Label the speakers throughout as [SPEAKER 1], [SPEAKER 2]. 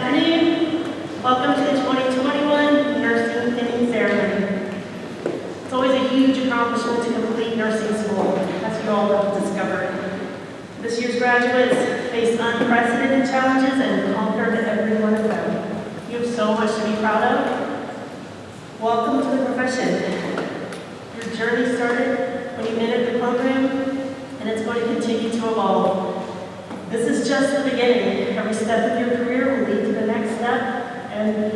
[SPEAKER 1] afternoon. Welcome to the 2021 Nursing Pinning Ceremony. It's always a huge accomplishment to complete nursing school, as you all have discovered. This year's graduates face unprecedented challenges and conquered every one of them. You have so much to be proud of. Welcome to the profession. Your journey started when you entered the program, and it's going to continue to evolve. This is just the beginning. Every step of your career will lead to the next step, and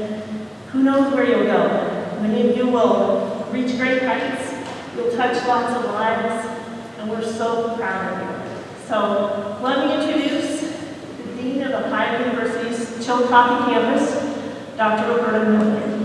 [SPEAKER 1] who knows where you'll go. Many of you will reach great heights, you'll touch lots of lives, and we're so proud of you. So let me introduce the Dean of Ohio University's Chillicothe campus, Dr. Roberta Miller.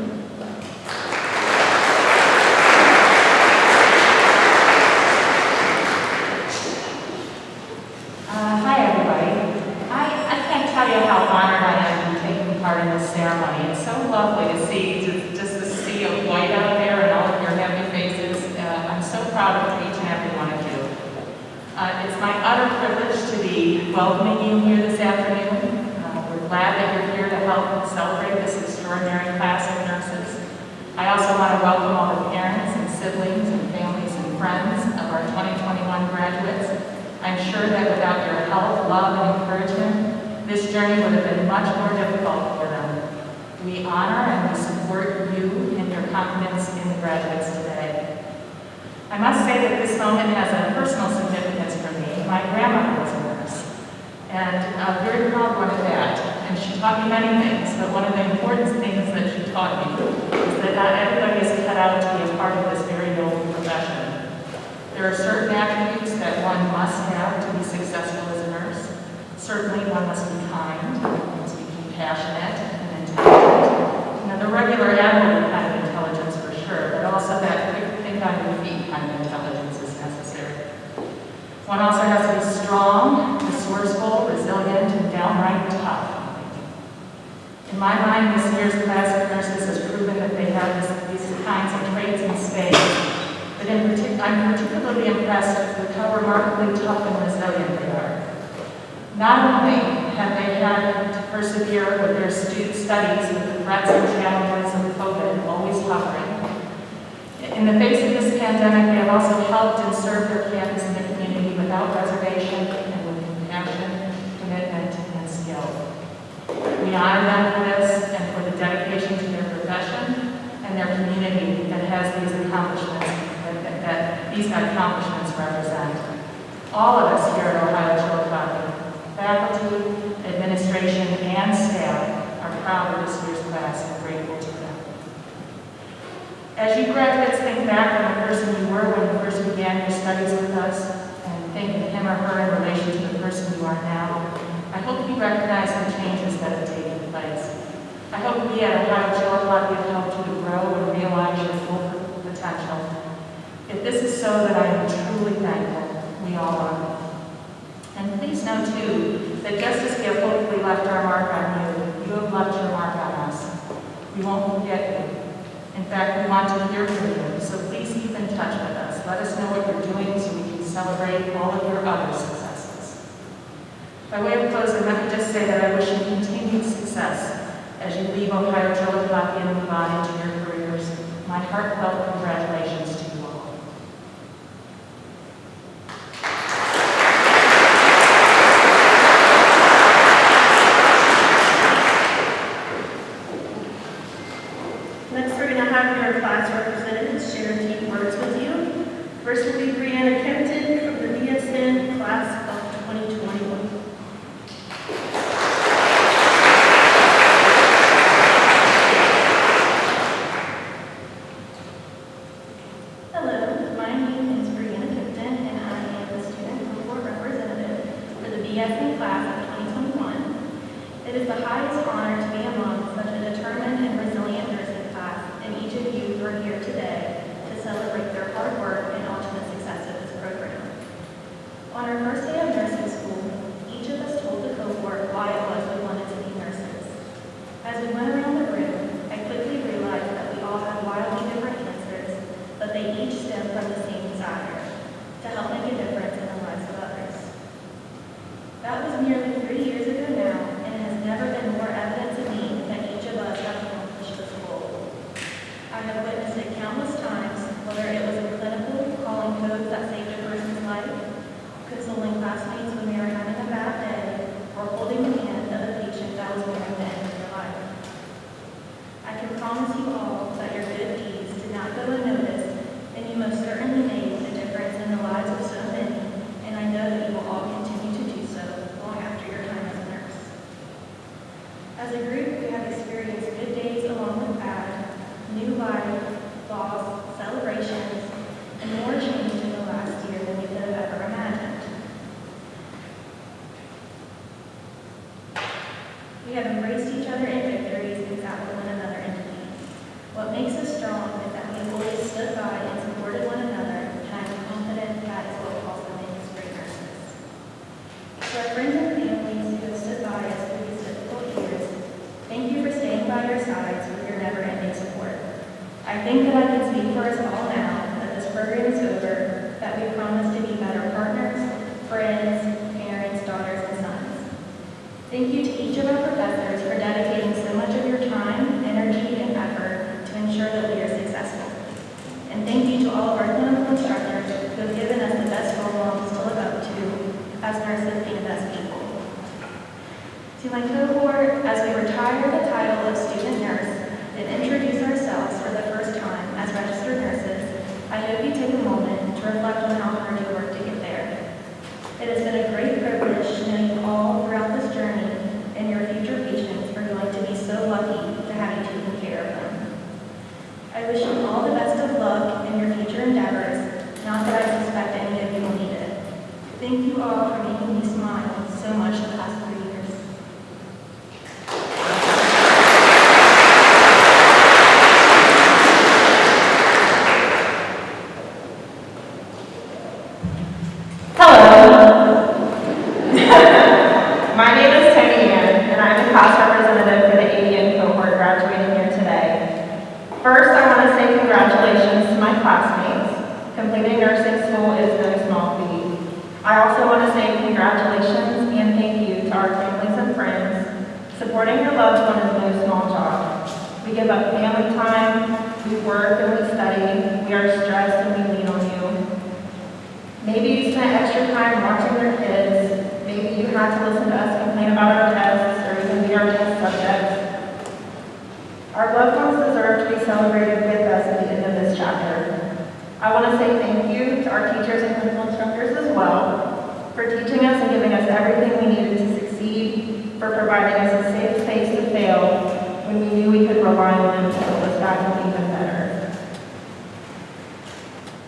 [SPEAKER 2] Ceremony. It's so lovely to see just the sea of white out there and all of your happy faces. I'm so proud of each and every one of you. It's my utter privilege to be welcoming you here this afternoon. We're glad that you're here to help celebrate this extraordinary class of nurses. I also want to welcome all the parents and siblings and families and friends of our 2021 graduates. I'm sure that without your help, love, and encouragement, this journey would have been much more difficult for them. We honor and we support you and your confidence in the graduates today. I must say that this moment has a personal significance for me. My grandmother was a nurse, and a very proud one of that. And she taught me many things, but one of the important things that she taught me is that not everybody is cut out to be a part of this very noble profession. There are certain attributes that one must have to be successful as a nurse. Certainly, one must be kind, one must be compassionate, and intelligent. The regular admirable kind of intelligence for sure, but also that quick think on your feet kind of intelligence is necessary. One also has to be strong, resourceful, resilient, and downright tough. In my mind, this year's class of nurses has proven that they have these kinds of traits in spades. But I'm particularly impressed with how remarkably tough and resilient they are. Not only have they had to persevere with their studies with the threats and challenges of COVID always hovering, in the face of this pandemic, they have also helped and served their campus and their community without reservation and with compassion, commitment, and skill. We honor them for this and for the dedication to their profession and their community that has these accomplishments, that these accomplishments represent. All of us here at Ohio Chillicothe, faculty, administration, and staff are proud of this year's class and grateful to them. As you graduates think back on the person you were when you first began your studies with us, and think of him or her in relation to the person you are now, I hope you recognize the changes that have taken place. I hope we at Ohio Chillicothe have helped you to grow and realize your full potential. If this is so, then I am truly thankful. We all are. And please know, too, that just as we have hopefully left our mark on you, you have left your mark on us. We won't forget you. In fact, we want to hear from you, so please keep in touch with us. Let us know what you're doing so we can celebrate all of your other successes. By way of closing, let me just say that I wish you continued success as you leave Ohio Chillicothe and move on into your careers. My heartfelt congratulations to you all.
[SPEAKER 1] Your class representatives share a few words with you. First will be Brianna Kempton from the BSN class of 2021. As a group, we have experienced good days along with bad, new life, loss, celebrations, and more change in the last year than we could have ever imagined. We have embraced each other in victories and sat with one another in defeat. What makes us strong is that we have always stood by and supported one another, and I'm confident that is what will also make us great nurses. To our friends and families who have stood by us through these difficult years, thank you for staying by our sides with your never-ending support. I think that I can speak for us all now that this program is over, that we promise to be better partners, friends, parents, daughters, and sons. Thank you to each of our professors for dedicating so much of your time, energy, and effort to ensure that we are successful. And thank you to all of our clinical instructors who have given us the best role models to live up to as nurses being the best people. To my cohort, as we retire the title of student nurse and introduce ourselves for the first time as registered nurses, I hope you take a moment to reflect on how hard you worked to get there. It has been a great privilege to know you all throughout this journey, and your future patients are going to be so lucky to have you taking care of them. I wish you all the best of luck in your future endeavors, not that I suspect any of you will need it. Thank you all for making me smile so much the past 3 years.
[SPEAKER 3] My name is Tony Ann, and I'm the class representative for the ADN cohort graduating here today. First, I want to say congratulations to my classmates. Completing nursing school is no small feat. I also want to say congratulations and thank you to our families and friends. Supporting your loved one is no small job. We give up family time, we work and we study, we are stressed and we lean on you. Maybe you spent extra time watching your kids. Maybe you had to listen to us complain about our tests or even be our test subjects. Our loved ones deserve to be celebrated with us at the end of this chapter. I want to say thank you to our teachers and clinical instructors as well for teaching us and giving us everything we needed to succeed, for providing us a safe space to fail when we knew we could rely on them to help us back and even better.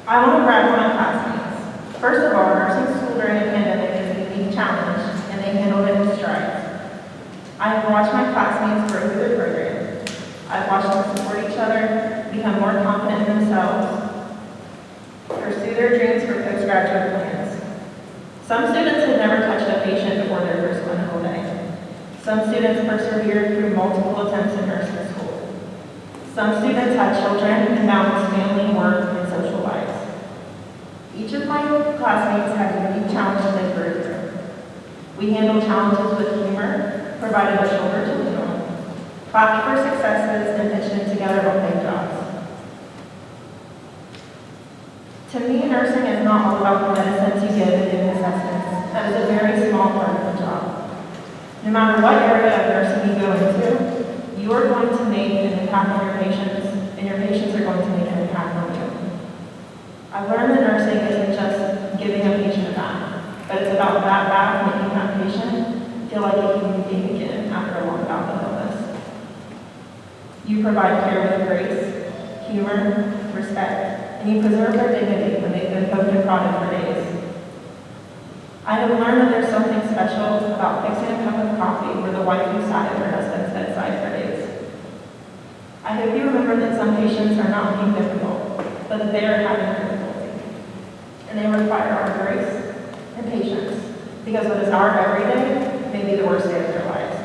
[SPEAKER 3] I want to brag on my classmates. First of all, nursing school during a pandemic is a unique challenge, and they handled it with strides. I have watched my classmates grow through their program. I've watched them support each other, become more confident in themselves, pursue their dreams for postgraduate plans. Some students had never touched a patient before their first clinical day. Some students persevered through multiple attempts in nursing school. Some students had children and balanced family, work, and social lives. Each of my classmates had a unique challenge they grew through. We handled challenges with humor, provided a shoulder to lean on, clapped for successes, and pitched in together on big jobs. To me, nursing is not all about the medicines you give and doing assessments. That is a very small part of the job. No matter what area of nursing you go into, you are going to make an impact on your patients, and your patients are going to make an impact on you. I've learned that nursing isn't just giving a patient a bath, but it's about that bath making that patient feel like a human being again after a long bout of illness. You provide care with grace, humor, respect, and you preserve their dignity when they've been poked and prodded for days. I have learned that there's something special about fixing a cup of coffee for the wife who sat at her husband's bedside for days. I hope you remember that some patients are not being difficult, but that they are having difficulty. And they require our grace and patience, because what is our everyday may be the worst day of their lives.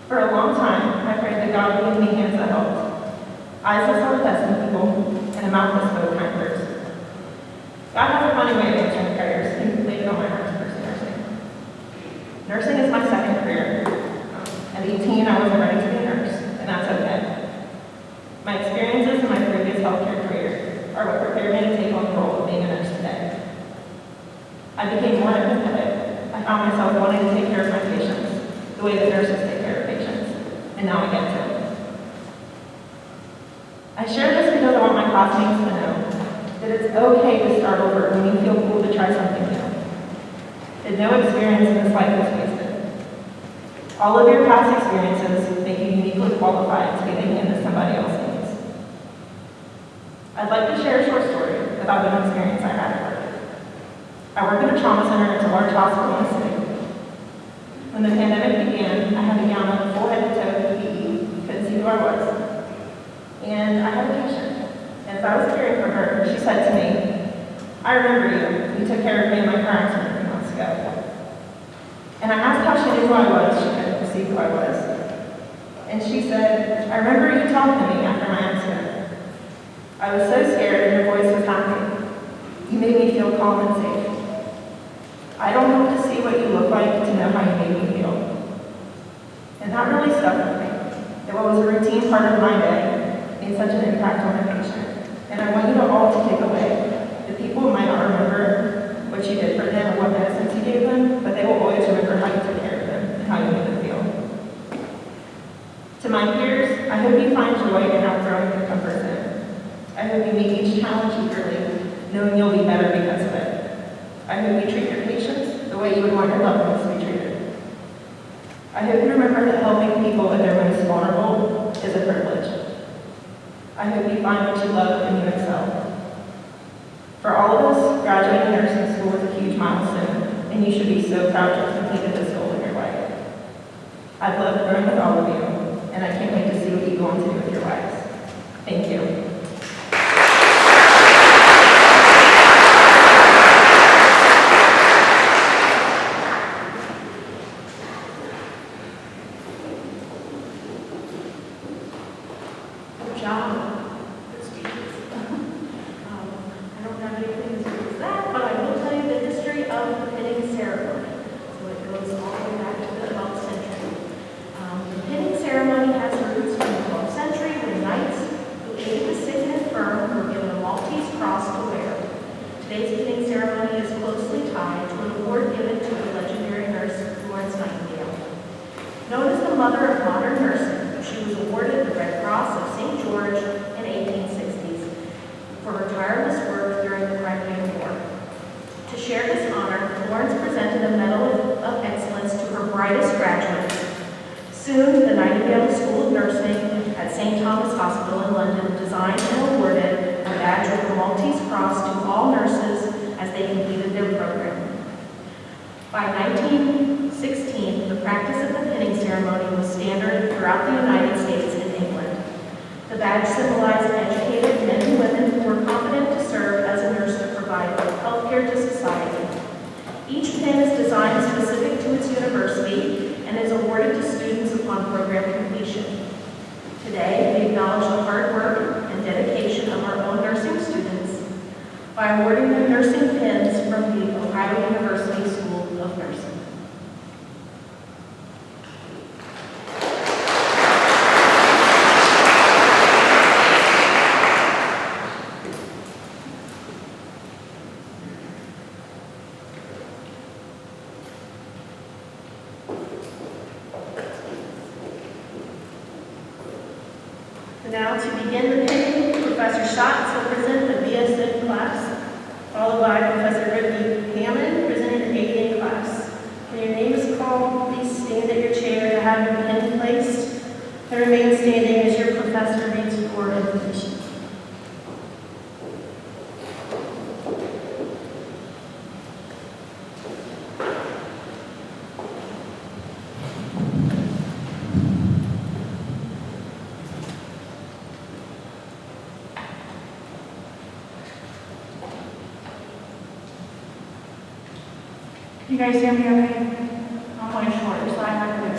[SPEAKER 3] For a long time, I prayed that God would give me hands that helped, eyes that saw the best in people, and a mouth that spoke kind words. God has a funny way of answering prayers, and He laid it on my heart to pursue nursing. Nursing is my second career. At 18, I wasn't ready to be a nurse, and that's okay. My experiences in my previous healthcare career are what prepared me to take on the role of being a nurse today. I became more empathetic. I found myself wanting to take care of my patients the way that nurses take care of patients, and now I get to. I share this because I want my classmates to know that it's okay to start over when you feel cool to try something new. That no experience in this life is wasted. All of your past experiences make you uniquely qualified to be the hand that somebody else needs. I'd like to share a short story about an experience I had at work. I work in a trauma center at a large hospital in the city. When the pandemic began, I had a gown on full head to toe PPE, couldn't see who I was. And I had a patient. And as I was caring for her, she said to me, "I remember you. You took care of me in my car accident 3 months ago." And I asked how she knew who I was. She couldn't see who I was. And she said, "I remember you talking to me after my accident. I was so scared and your voice was happy. You made me feel calm and safe. I don't have to see what you look like to know how you made me feel." And that really stuck with me. It was a routine part of my day, made such an impact on the patient. And I want you all to take away. The people might not remember what you did for them or what medicines you gave them, but they will always remember how you took care of them and how you made them feel. To my peers, I hope you find joy in outgrowing your comfort zone. I hope you meet each challenge eagerly, knowing you'll be better because of it. I hope you treat your patients the way you would want your loved ones to be treated. I hope you remember that helping people at their most vulnerable is a privilege. I hope you find what you love and you excel. For all of us, graduating nursing school is a huge milestone, and you should be so proud to have completed this goal in your life. I've loved growing with all of you, and I can't wait to see what you go on to do with your lives. Thank you. By awarding them nursing pins from the Ohio University School of Nursing. Now to begin the pinning, Professor Schatz will present the BSN class, followed by Professor Ricky Hammond presenting the ADN class. When your name is called, please stand at your chair to have your pin placed and remain standing as your professor reads your information. You guys hear me okay? I'm way shorter, so I have to do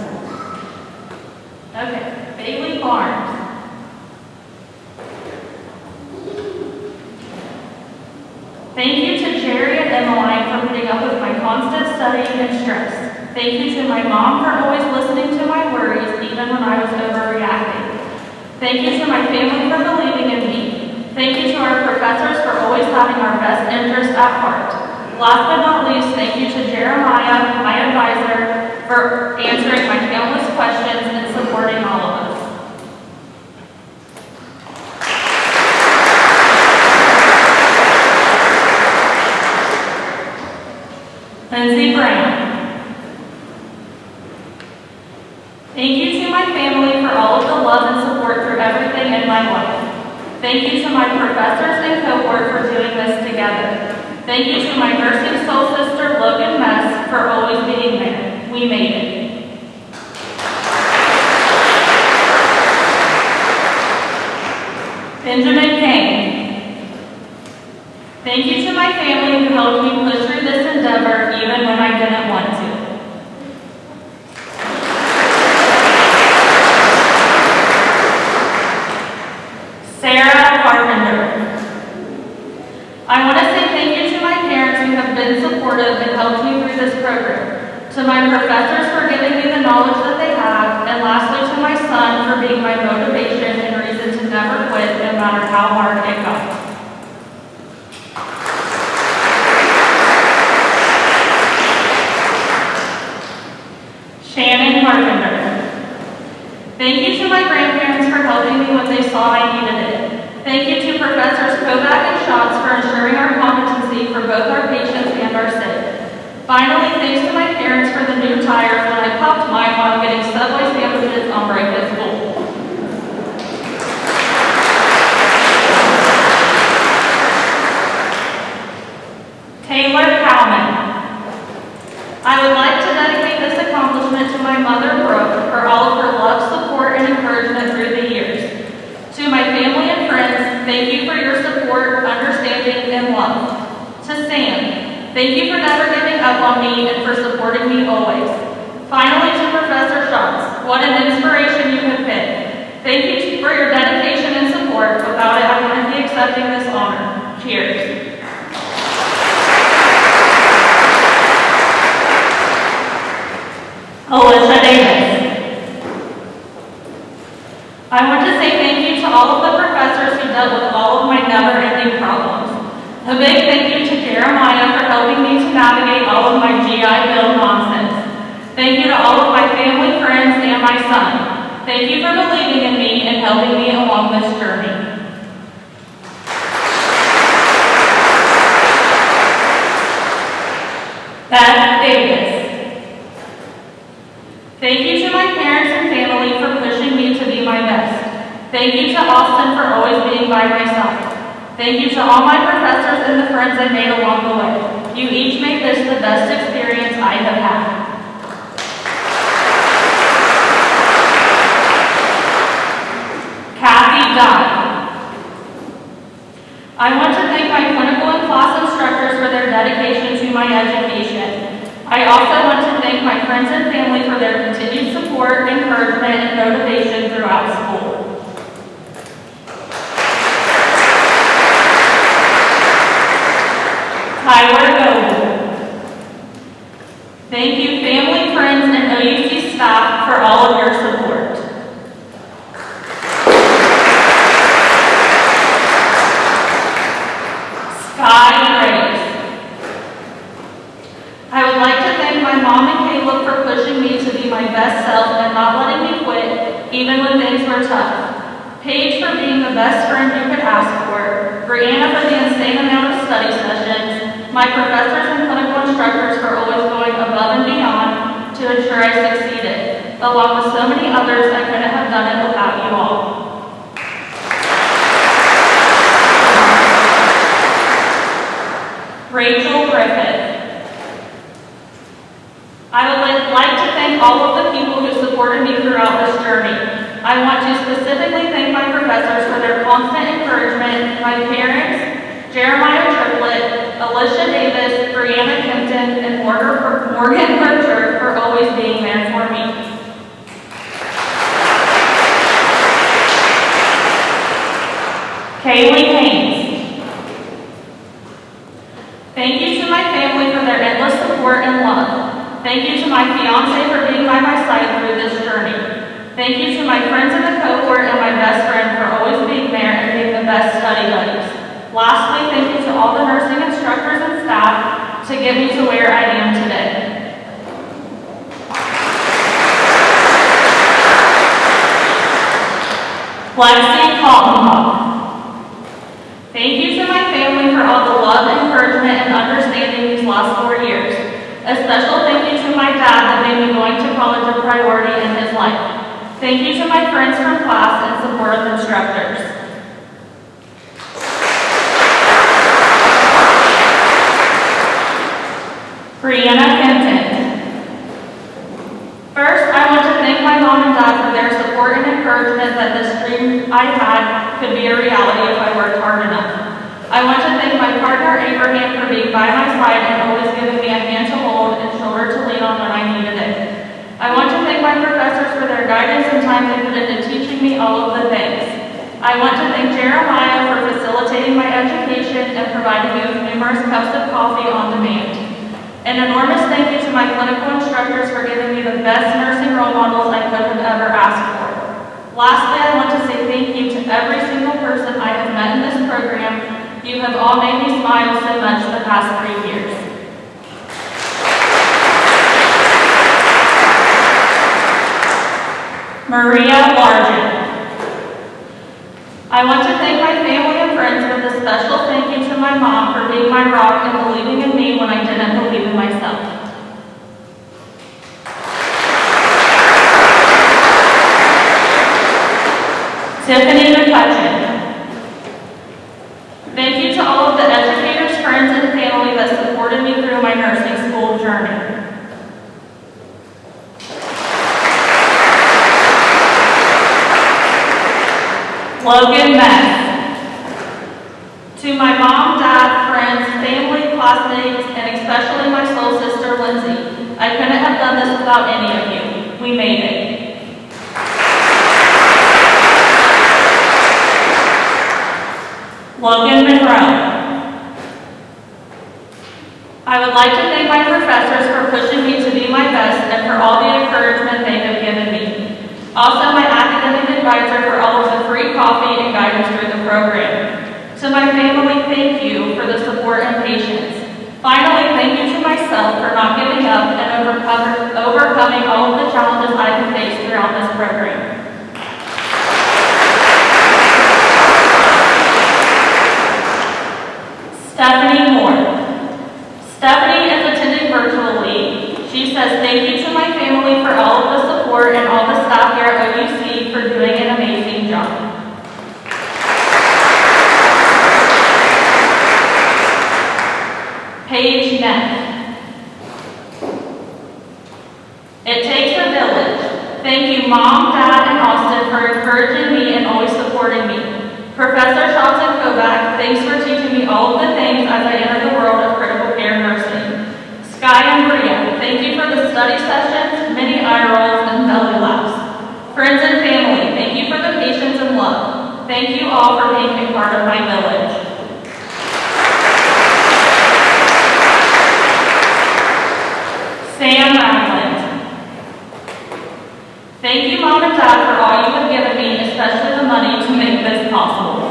[SPEAKER 3] that. Okay, Bailey Barnes. Thank you to Jerry and Emmeline for putting up with my constant studying and stress. Thank you to my mom for always listening to my worries, even when I was overreacting. Thank you to my family for believing in me. Thank you to our professors for always having our best interests at heart. Last but not least, thank you to Jeremiah, my advisor, for answering my countless questions and supporting all of us. Lindsay Brown.
[SPEAKER 4] Thank you to my family for all of the love and support through everything in my life. Thank you to my professors and cohort for doing this together. Thank you to my nursing soul sister, Logan Mess, for always being there. We made it. Benjamin Kane. Thank you to my family who helped me push through this endeavor even when I didn't want to. Sarah Carpenter. I want to say thank you to my parents who have been supportive and helped me through this program, to my professors for giving me the knowledge that they have, and lastly to my son for being my motivation and reason to never quit no matter how hard it got. Shannon Carpenter. Thank you to my grandparents for helping me when they saw I needed it. Thank you to Professors Kovac and Schatz for ensuring our competency for both our patients and our sick. Finally, thanks to my parents for the new tires when I popped mine while getting Subway sandwiches on break at school. Taylor Cowman. I would like to dedicate this accomplishment to my mother, Brooke, for all of her love, support, and encouragement through the years. To my family and friends, thank you for your support, understanding, and love. To Sam, thank you for never giving up on me and for supporting me always. Finally, to Professor Schatz, what an inspiration you have been. Thank you for your dedication and support. Without it, I wouldn't be accepting this honor. Cheers. Alicia Davis. I want to say thank you to all of the professors who dealt with all of my never-ending problems. A big thank you to Jeremiah for helping me to navigate all of my GI Bill nonsense. Thank you to all of my family, friends, and my son. Thank you for believing in me and helping me along this journey. Beth Davis. Thank you to my parents and family for pushing me to be my best. Thank you to Austin for always being by my side. Thank you to all my professors and the friends I made along the way. You each made this the best experience I have had. Kathy Dunn. I want to thank my clinical and class instructors for their dedication to my education. I also want to thank my friends and family for their continued support, encouragement, and motivation throughout school. Tyler Goble. Thank you, family, friends, and OUC staff for all of your support. Sky Grace. I would like to thank my mom and Caleb for pushing me to be my best self and not letting me quit, even when things were tough. Paige for being the best friend you could ask for. Brianna for the insane amount of study sessions. My professors and clinical instructors for always going above and beyond to ensure I succeeded. Along with so many others, I couldn't have done it without you all. Rachel Griffith. I would like to thank all of the people who supported me throughout this journey. I want to specifically thank my professors for their constant encouragement, my parents, Jeremiah Triplett, Alicia Davis, Brianna Kempton, and Morgan Berger for always being there for me. Kaylee Haynes. Thank you to my family for their endless support and love. Thank you to my fiance for being by my side through this journey. Thank you to my friends in the cohort and my best friend for always being there and being the best study buddies. Lastly, thank you to all the nursing instructors and staff to get me to where I am today. Lexi Kaltenbach. Thank you to my family for all the love, encouragement, and understanding these last 4 years. A special thank you to my dad that made me going to college a priority in his life. Thank you to my friends from class and supportive instructors. Brianna Kempton. First, I want to thank my mom and dad for their support and encouragement that this dream I had could be a reality if I worked hard enough. I want to thank my partner Abraham for being by my side and always giving me a hand to hold and shoulder to lean on when I needed it. I want to thank my professors for their guidance and time they put into teaching me all of the things. I want to thank Jeremiah for facilitating my education and providing me with numerous cups of coffee on demand. An enormous thank you to my clinical instructors for giving me the best nursing role models I could have ever asked for. Lastly, I want to say thank you to every single person I have met in this program. You have all made me smile so much the past 3 years. Maria Largent. I want to thank my family and friends with a special thank you to my mom for being my rock and believing in me when I didn't believe in myself. Tiffany McCutcheon. Thank you to all of the educators, friends, and family that supported me through my nursing school journey. Logan Mess. To my mom, dad, friends, family, classmates, and especially my soul sister, Lindsay, I couldn't have done this without any of you. We made it. Logan Monroe. I would like to thank my professors for pushing me to be my best and for all the encouragement they have given me. Also, my academic advisor for all of the free coffee and guidance through the program. To my family, thank you for the support and patience. Finally, thank you to myself for not giving up and overcoming all of the challenges I have faced throughout this program. Stephanie Moore. Stephanie is attending virtually. She says thank you to my family for all of the support and all the staff here at OUC for doing an amazing job. Paige Neff. It takes a village. Thank you, Mom, Dad, and Austin for encouraging me and always supporting me. Professor Shelton Kovac, thanks for teaching me all of the things as I enter the world of critical care nursing. Sky and Bria, thank you for the study sessions, mini eye rolls, and belly laughs. Friends and family, thank you for the patience and love. Thank you all for being a part of my village. Sam Ragland. Thank you, Mom and Dad, for all you have given me, especially the money to make this possible.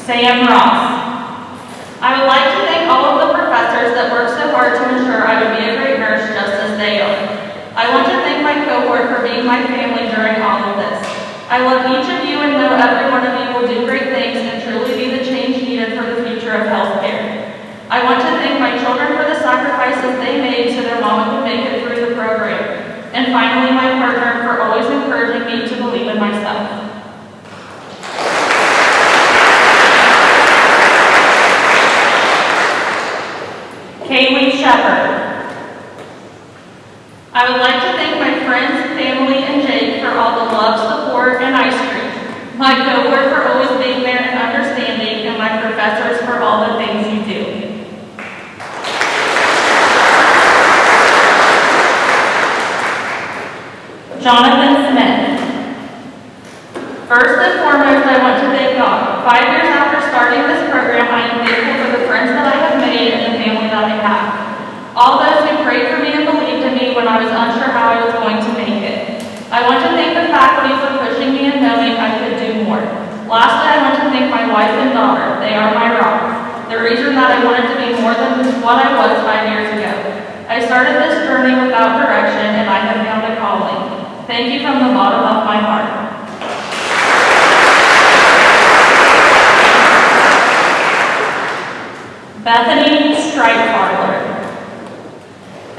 [SPEAKER 4] Sam Ross. I would like to thank all of the professors that worked so hard to ensure I would be a great nurse just as they are. I want to thank my cohort for being my family during all of this. I love each of you and know every one of you will do great things and truly be the change needed for the future of healthcare. I want to thank my children for the sacrifices they made so their mama could make it through the program. And finally, my partner for always encouraging me to believe in myself. Kaylee Shepard. I would like to thank my friends, family, and Jake for all the love, support, and ice cream. My cohort for always being there and understanding, and my professors for all the things you do. Jonathan Smith. First and foremost, I want to thank God. 5 years after starting this program, I am thankful for the friends that I have made and the family that I have. All those who prayed for me and believed in me when I was unsure how I was going to make it. I want to thank the faculty for pushing me and knowing I could do more. Lastly, I want to thank my wife and daughter. They are my rock. The reason that I wanted to be more than what I was 5 years ago. I started this journey without direction and I have found a calling. Thank you from the bottom of my heart. Bethany Stripehart.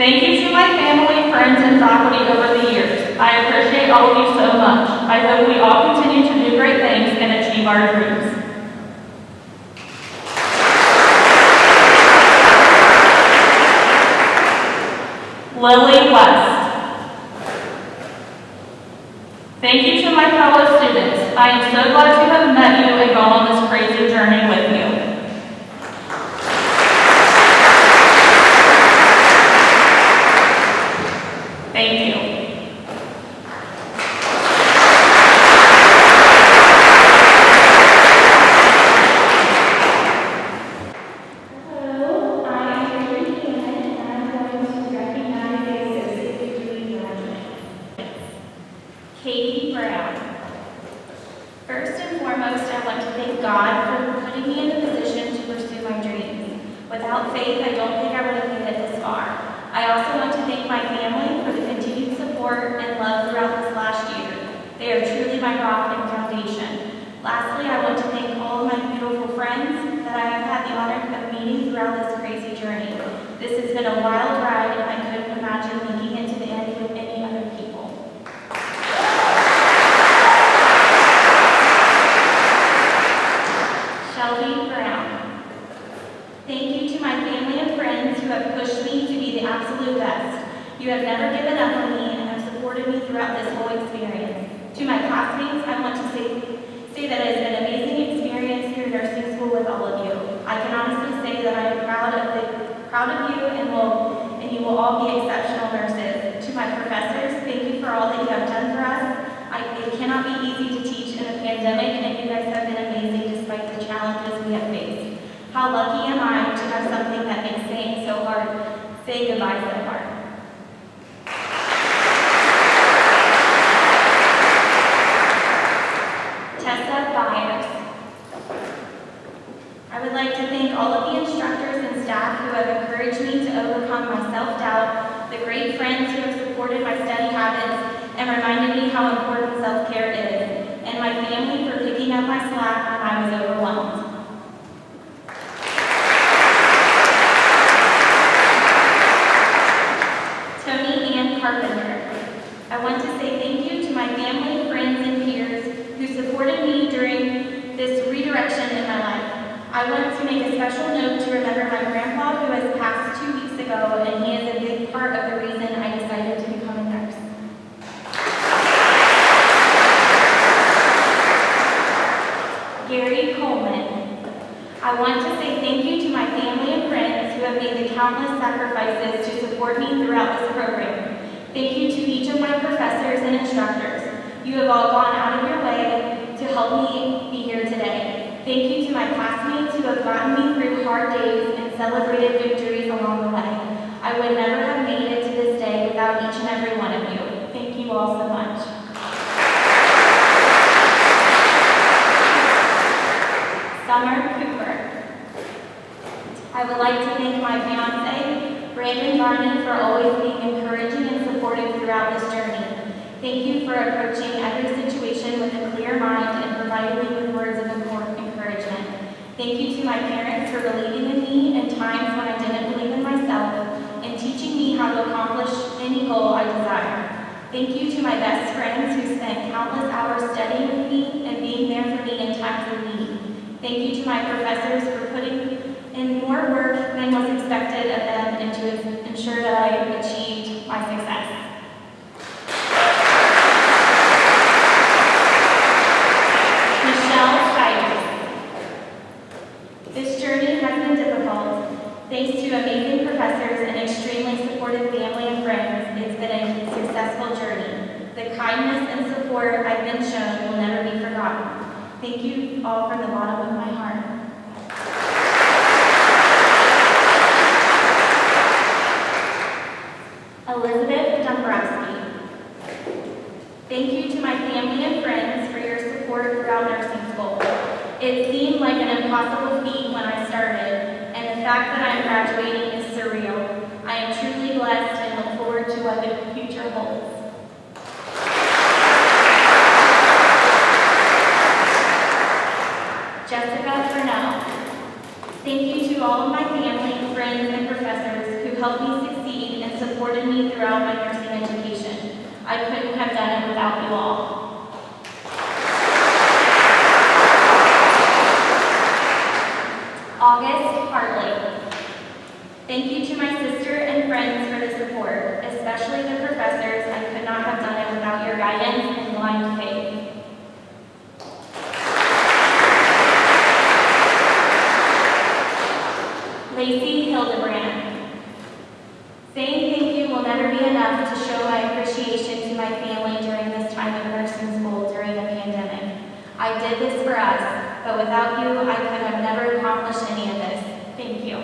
[SPEAKER 4] Thank you to my family, friends, and faculty over the years. I appreciate all of you so much. I hope we all continue to do great things and achieve our dreams. Lily West. Thank you to my fellow students. I am so glad to have met you and gone on this crazy journey with you. Thank you.
[SPEAKER 5] Hello, I am Brianna Kempton, and I'm going to recognize the associate degree graduate.
[SPEAKER 6] Katie Brown. First and foremost, I want to thank God for putting me in the position to pursue my dreams. Without faith, I don't think I would have made it this far. I also want to thank my family for the continued support and love throughout this last year. They are truly my rock and foundation. Lastly, I want to thank all of my beautiful friends that I have had the honor of meeting throughout this crazy journey. This has been a wild ride, and I couldn't imagine making it to the end with any other people. Shelby Brown. Thank you to my family and friends who have pushed me to be the absolute best. You have never given up on me and have supported me throughout this whole experience. To my classmates, I want to say that it has been an amazing experience through nursing school with all of you. I can honestly say that I am proud of you and you will all be exceptional nurses. To my professors, thank you for all that you have done for us. It cannot be easy to teach in a pandemic, and you guys have been amazing despite the challenges we have faced. How lucky am I to have something that makes saying goodbye so hard. Tessa Byers. I would like to thank all of the instructors and staff who have encouraged me to overcome my self-doubt, the great friends who have supported my study habits and reminded me how important self-care is, and my family for picking up my slack when I was overwhelmed. Tony Ann Carpenter. I want to say thank you to my family, friends, and peers who supported me during this redirection in my life. I want to make a special note to remember my grandpa who has passed 2 weeks ago, and he is a big part of the reason I decided to become a nurse. Gary Coleman. I want to say thank you to my family and friends who have made the countless sacrifices to support me throughout this program. Thank you to each of my professors and instructors. You have all gone out of your way to help me be here today. Thank you to my classmates who have gotten me through hard days and celebrated victories along the way. I would never have made it to this day without each and every one of you. Thank you all so much. Summer Cooper. I would like to thank my fiance, Brandon Garden, for always being encouraging and supportive throughout this journey. Thank you for approaching every situation with a clear mind and providing me with words of encouragement. Thank you to my parents for believing in me in times when I didn't believe in myself and teaching me how to accomplish any goal I desire. Thank you to my best friends who spent countless hours studying with me and being there for me in times of need. Thank you to my professors for putting in more work than was expected of them and to ensure that I achieved my success. Michelle Siders. This journey has been difficult. Thanks to amazing professors and extremely supportive family and friends, it's been a successful journey. The kindness and support I've been shown will never be forgotten. Thank you all from the bottom of my heart. Elizabeth Dombrowski. Thank you to my family and friends for your support throughout nursing school. It seemed like an impossible feat when I started, and the fact that I'm graduating is surreal. I am truly blessed and look forward to what the future holds. Jessica Furnell. Thank you to all of my family, friends, and professors who helped me succeed and supported me throughout my nursing education. I couldn't have done it without you all. August Hartley. Thank you to my sister and friends for the support, especially the professors. I could not have done it without your guidance and blind faith. Lacey Hildebrand. Saying thank you will never be enough to show my appreciation to my family during this time of nursing school during the pandemic. I did this for us, but without you, I could have never accomplished any of this. Thank you.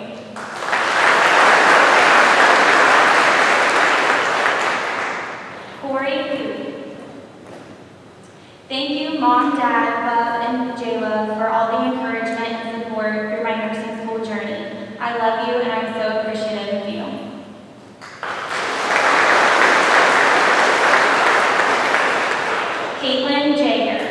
[SPEAKER 6] Corey Coop. Thank you, Mom, Dad, Bub, and Jayla for all the encouragement and support through my nursing school journey. I love you, and I'm so appreciative of you. Caitlin Jager.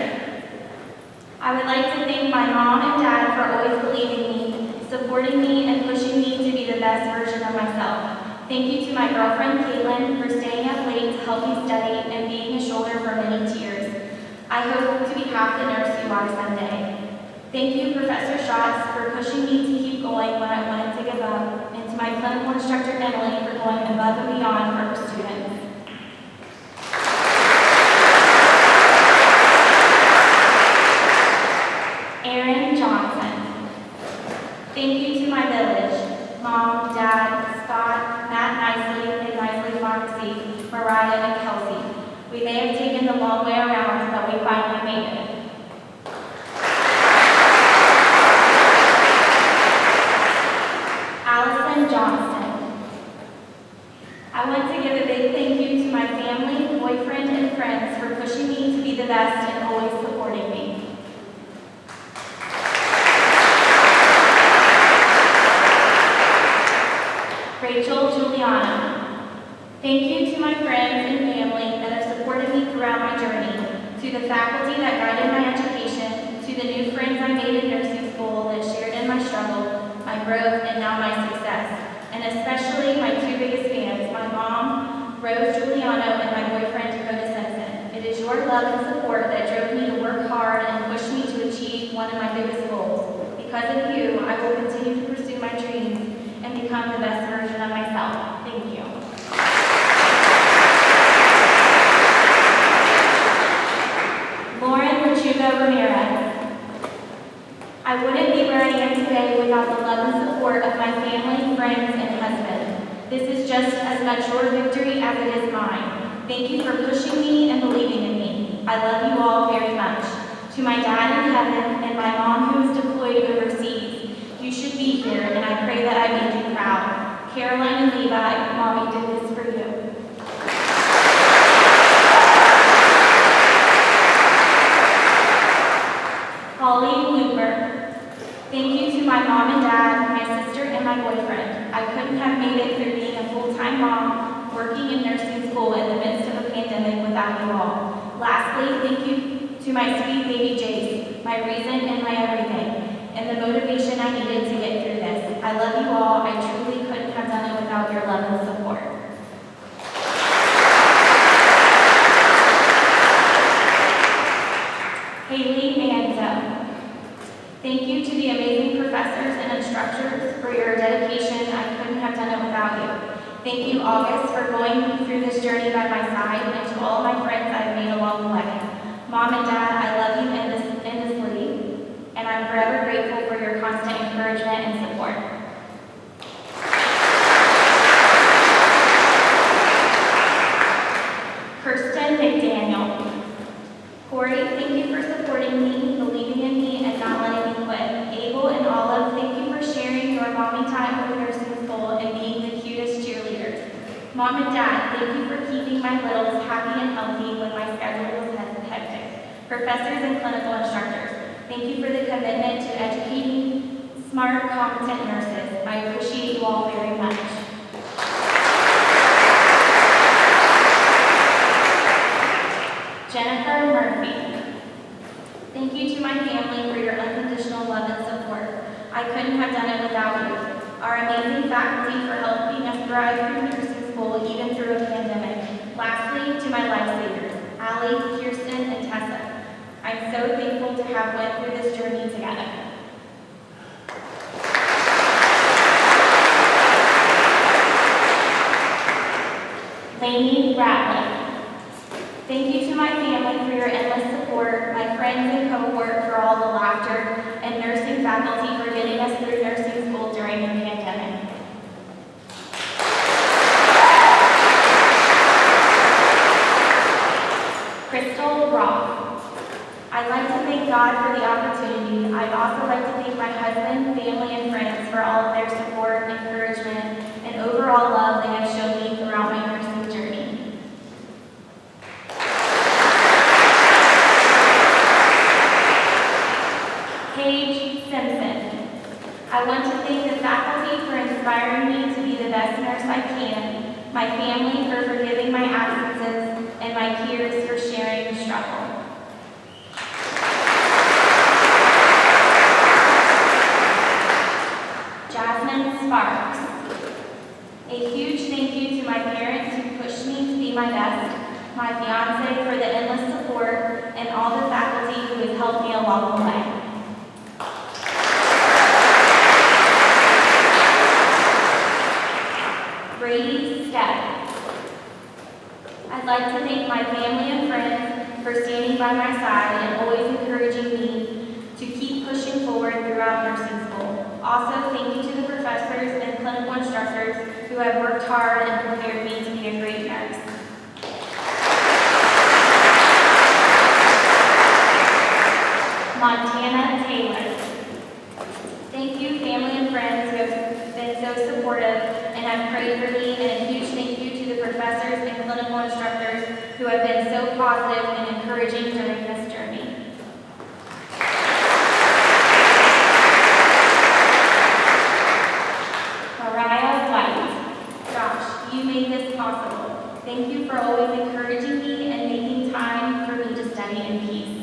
[SPEAKER 6] I would like to thank my mom and dad for always believing me, supporting me, and pushing me to be the best version of myself. Thank you to my girlfriend Caitlin for staying up late to help me study and being a shoulder for many tears. I hope to be half the nurse you are someday. Thank you, Professor Schatz, for pushing me to keep going when I wanted to give up, and to my clinical instructor Emily for going above and beyond for her students. Aaron Johnson. Thank you to my village, Mom, Dad, Scott, Matt Nicely, and Nicely Pharmacy, Mariah, and Kelsey. We may have taken the long way around, but we finally made it. Allison Johnson. I want to give a big thank you to my family, boyfriend, and friends for pushing me to be the best and always supporting me. Rachel Giuliano. Thank you to my friends and family that have supported me throughout my journey, to the faculty that guided my education, to the new friends I made in nursing school that shared in my struggle, my growth, and now my success, and especially my two biggest fans, my mom, Rose Giuliano, and my boyfriend, Dakota Simpson. It is your love and support that drove me to work hard and pushed me to achieve one of my biggest goals. Because of you, I will continue to pursue my dreams and become the best version of myself. Thank you. Lauren Lechuga Ramirez. I wouldn't be where I am today without the love and support of my family, friends, and husband. This is just as much your victory as it is mine. Thank you for pushing me and believing in me. I love you all very much. To my dad in heaven and my mom who is deployed overseas, you should be here, and I pray that I made you proud. Caroline and Levi, Mommy did this for you. Holly Looper. Thank you to my mom and dad, my sister, and my boyfriend. I couldn't have made it through being a full-time mom, working in nursing school in the midst of a pandemic without you all. Lastly, thank you to my sweet baby Jace, my reason and my everything, and the motivation I needed to get through this. I love you all. I truly couldn't have done it without your love and support. Haley Manzo. Thank you to the amazing professors and instructors for your dedication. I couldn't have done it without you. Thank you, August, for going through this journey by my side, and to all my friends I've made along the way. Mom and Dad, I love you endlessly, and I'm forever grateful for your constant encouragement and support. Kirsten McDaniel. Corey, thank you for supporting me, believing in me, and not letting me quit. Abel and Olive, thank you for sharing your mommy time with nursing school and being the cutest cheerleaders. Mom and Dad, thank you for keeping my littles happy and healthy when my schedule was hectic. Professors and clinical instructors, thank you for the commitment to educating smart, competent nurses. I appreciate you all very much. Jennifer Murphy. Thank you to my family for your unconditional love and support. I couldn't have done it without you. Our amazing faculty for helping us thrive through nursing school school even through a pandemic. Lastly, to my lifesavers, Allie, Kirsten, and Tessa. I'm so thankful to have went through this journey together. Lainey Ratliff. Thank you to my family for your endless support, my friends and cohort for all the laughter, and nursing faculty for getting us through nursing school during the pandemic. Crystal Roth. I'd like to thank God for the opportunity. I'd also like to thank my husband, family, and friends for all of their support, encouragement, and overall love they have shown me throughout my nursing journey. Paige Simpson. I want to thank the faculty for inspiring me to be the best nurse I can, my family for forgiving my absences, and my peers for sharing the struggle. Jasmine Sparks. A huge thank you to my parents who pushed me to be my best, my fiance for the endless support, and all the faculty who has helped me along the way. Brady Stepp. I'd like to thank my family and friends for standing by my side and always encouraging me to keep pushing forward throughout nursing school. Also, thank you to the professors and clinical instructors who have worked hard and prepared me to be a great nurse. Montana Taylor. Thank you, family and friends who have been so supportive and have prayed for me, and a huge thank you to the professors and clinical instructors who have been so positive and encouraging during this journey. Mariah White. Josh, you made this possible. Thank you for always encouraging me and making time for me to study in peace.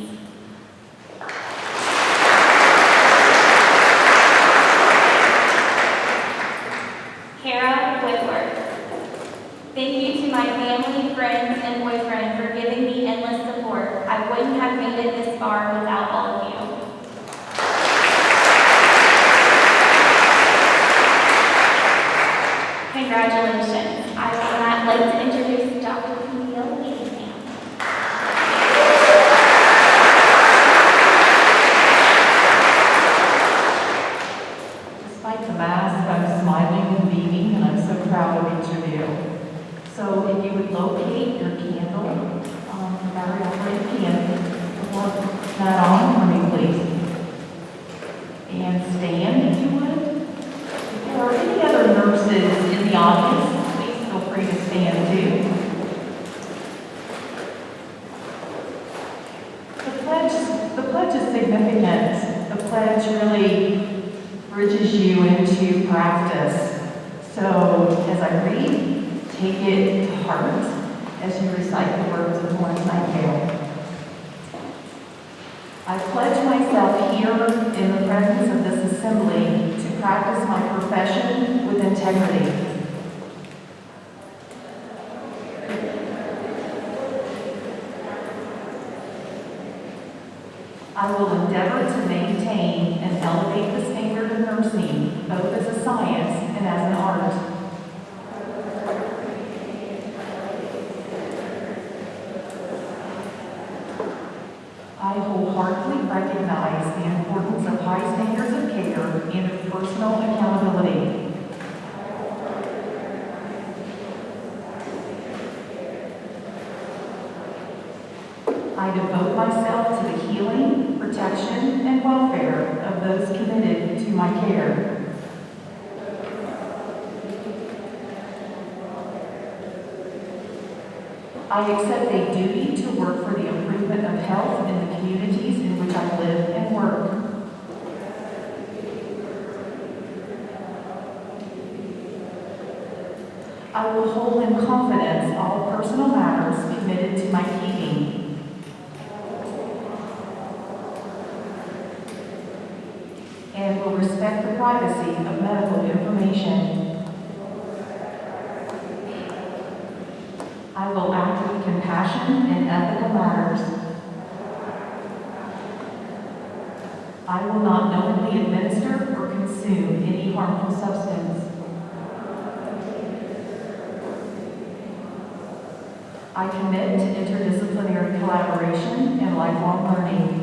[SPEAKER 6] Thank you to my family, friends, and boyfriend for giving me endless support. I wouldn't have made it this far without all of you. Congratulations. I would now like to introduce Dr. Camille Abraham.
[SPEAKER 7] Despite the mask, I'm smiling and beaming, and I'm so proud of each of you. So if you would locate your candle, no matter how you can, put that on for me, please. And stand, if you would. If there are any other nurses in the audience, please feel free to stand too. The pledge is significant. The pledge really bridges you into practice. So as I read, take it to heart as you recite the words of Florence Nightingale. I pledge myself here in the presence of this assembly to practice my profession with integrity. I will endeavor to maintain and elevate the standard of nursing, both as a science and as an art. I wholeheartedly recognize the importance of high standards of care and of personal accountability. I devote myself to the healing, protection, and welfare of those committed to my care. I accept a duty to work for the improvement of health in the communities in which I live and work. I will hold in confidence all personal matters committed to my keeping. And will respect the privacy of medical information. passion and ethical matters. I will not knowingly administer or consume any harmful substance. I commit to interdisciplinary collaboration and lifelong learning.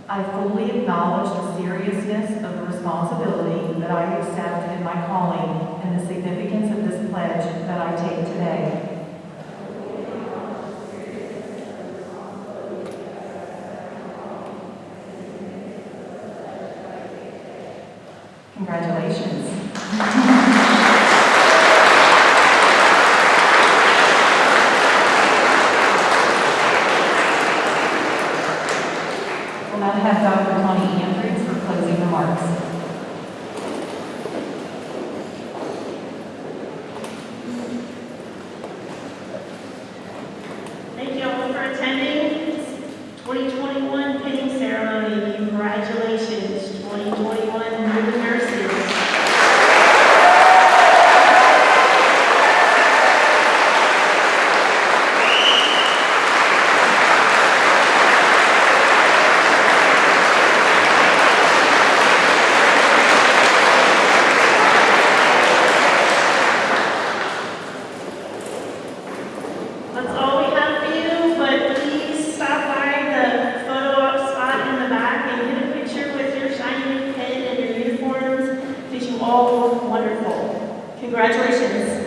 [SPEAKER 7] I fully acknowledge the seriousness of the responsibility that I accept in my calling and the significance of this pledge that I take today. Congratulations. We'll now have Dr. Tony Andrews for closing remarks.
[SPEAKER 1] Thank you all for attending this 2021 pinning ceremony. Congratulations, 2021 new nurses. That's all we have for you, but please stop by the photo op spot in the back and get a picture with your shiny new pin and your uniforms, because you all look wonderful. Congratulations.